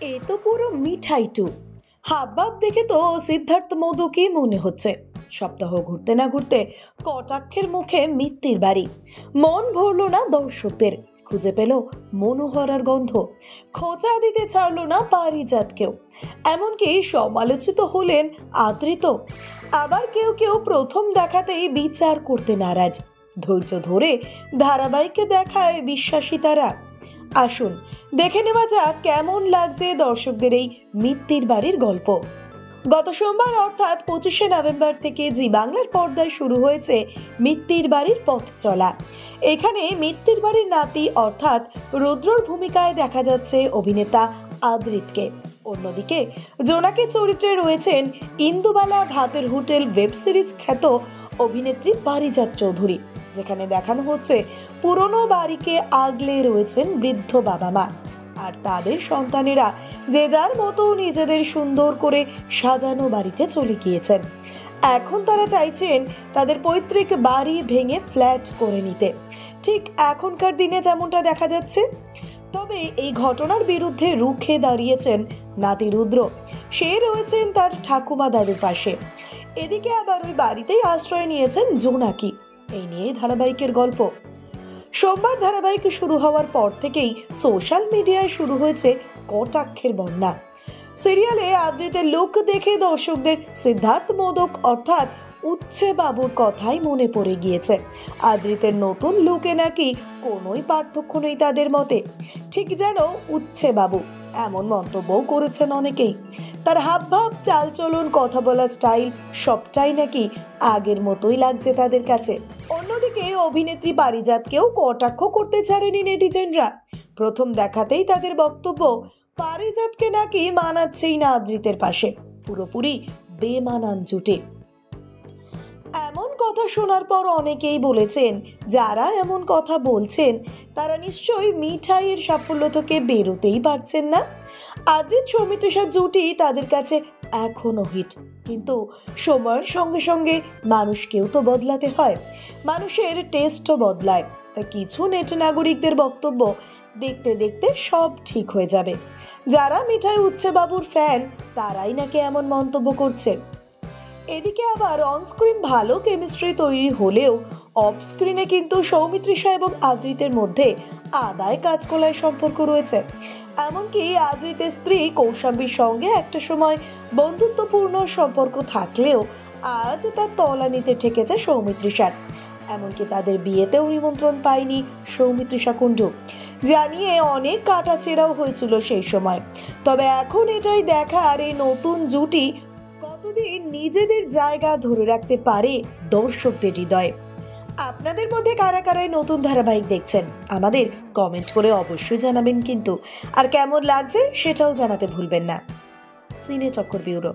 এ তো পুরো মিঠাই টু। হাবভাব দেখে তো সিদ্ধার্থ মধুকেই মনে হচ্ছে। সপ্তাহ ঘুরতে না ঘুরতে কটাক্ষের মুখে মিত্তির বাড়ি। মন ভরলো না দর্শকদের, খুঁজে পেল মনোহরার গন্ধ। খোঁচা দিতে ছাড়লো না পারিজাতকেও। এমনকি সমালোচিত হলেন আদৃত। আবার কেউ কেউ প্রথম দেখাতেই বিচার করতে নারাজ। ধৈর্য ধরে ধারাবাহিকে দেখায় বিশ্বাসী তারা। আসুন দেখে নেওয়া যাক কেমন লাগছে দর্শকদের এই মিত্তির বাড়ির গল্প। গত সোমবার অর্থাৎ 25শে নভেম্বর থেকে জি বাংলার পর্দায় শুরু হয়েছে মিত্তির বাড়ির পথ চলা। এখানে মিত্তির বাড়ির নাতি অর্থাৎ রুদ্রর ভূমিকায় দেখা যাচ্ছে অভিনেতা আদৃতকে। অন্যদিকে জোনাকি চরিত্রে রয়েছেন ইন্দুবালা ভাতের হোটেল ওয়েব সিরিজ খ্যাত অভিনেত্রী পারিজাত চৌধুরী, যেখানে দেখানো হচ্ছে পুরনো বাড়িকে আগলে রয়েছেন বৃদ্ধ বাবা মা আর তাদের সন্তানেরা যে যার মতো নিজেদের সুন্দর করে সাজানো বাড়িতে চলে গিয়েছেন। এখন তারা চাইছেন তাদের পৈতৃক বাড়ি ভেঙে ফ্ল্যাট করে নিতে, ঠিক এখনকার দিনে যেমনটা দেখা যাচ্ছে। তবে এই ঘটনার বিরুদ্ধে রুখে দাঁড়িয়েছেন নাতি রুদ্র। সে রয়েছেন তার ঠাকুমা দাদুর পাশে। এদিকে আবার ওই বাড়িতেই আশ্রয় নিয়েছেন জোনাকি। এই নিয়ে ধারাবাহিকের গল্প। সোমবার ধারাবাহিক শুরু হওয়ার পর থেকেই সোশ্যাল মিডিয়ায় শুরু হয়েছে কটাক্ষের বন্যা। সিরিয়ালে আদৃতের লুক দেখে দর্শকদের সিদ্ধার্থ মোদক অর্থাৎ উচ্ছে বাবুর কথাই মনে পড়ে গিয়েছে। আদৃতের নতুন লুকে নাকি কোনোই পার্থক্য নেই তাদের মতে, ঠিক যেন উচ্ছে বাবু, এমন মন্তব্যও করেছেন অনেকেই। তার হাবভাব, চালচলন, কথা বলার স্টাইল সবটাই নাকি আগের মতোই লাগছে তাদের কাছে। অন্যদিকে অভিনেত্রী পারিজাতকেও কটাক্ষ করতে ছাড়েনি নেটিজেনরা। প্রথম দেখাতেই তাদের বক্তব্য, পারিজাতকে নাকি মানাচ্ছেই না আদৃতের পাশে, পুরোপুরি বেমানান জুটে। এমন কথা শোনার পর অনেকেই বলেছেন, যারা এমন কথা বলছেন তারা নিশ্চয়ই মিঠাইয়ের সাফল্য থেকে বেরোতেই পারছেন না। আদৃত সৌমিত্রিষার জুটি তাদের কাছে এখনো হিট, কিন্তু সময়ের সঙ্গে সঙ্গে মানুষকেও তো বদলাতে হয়, মানুষের টেস্টও বদলায়। তা কিছু নেট নাগরিকদের বক্তব্য, দেখতে দেখতে সব ঠিক হয়ে যাবে। যারা মিঠাই উচ্ছে বাবুর ফ্যান তারাই নাকি এমন মন্তব্য করছে। এদিকে আবার অনস্ক্রিন ভালো কেমিস্ট্রি তৈরি হলেও অফ স্ক্রিনে কিন্তু সৌমিত্রিষা এবং আদৃতের মধ্যে আদায় কাজকলায় সম্পর্ক রয়েছে। এমনকি আদৃতের স্ত্রী কৌশাম্বীর সঙ্গে একটা সময় বন্ধুত্বপূর্ণ সম্পর্ক থাকলেও আজ তার তলানিতে ঠেকেছে সৌমিত্রিষার। এমনকি তাদের বিয়েতেও নিমন্ত্রণ পায়নি সৌমিত্রিষা কুণ্ডু, জানিয়ে অনেক কাটাছেড়াও হয়েছিল সেই সময়। তবে এখন এটাই দেখার এই নতুন জুটি কতদিন নিজেদের জায়গা ধরে রাখতে পারে দর্শকদের হৃদয়ে। আপনাদের মধ্যে কারা কারা নতুন ধারাবাহিক দেখছেন আমাদের কমেন্ট করে অবশ্যই জানাবেন কিন্তু। আর কেমন লাগছে সেটাও জানাতে ভুলবেন না। সিনে চক্কর ব্যুরো।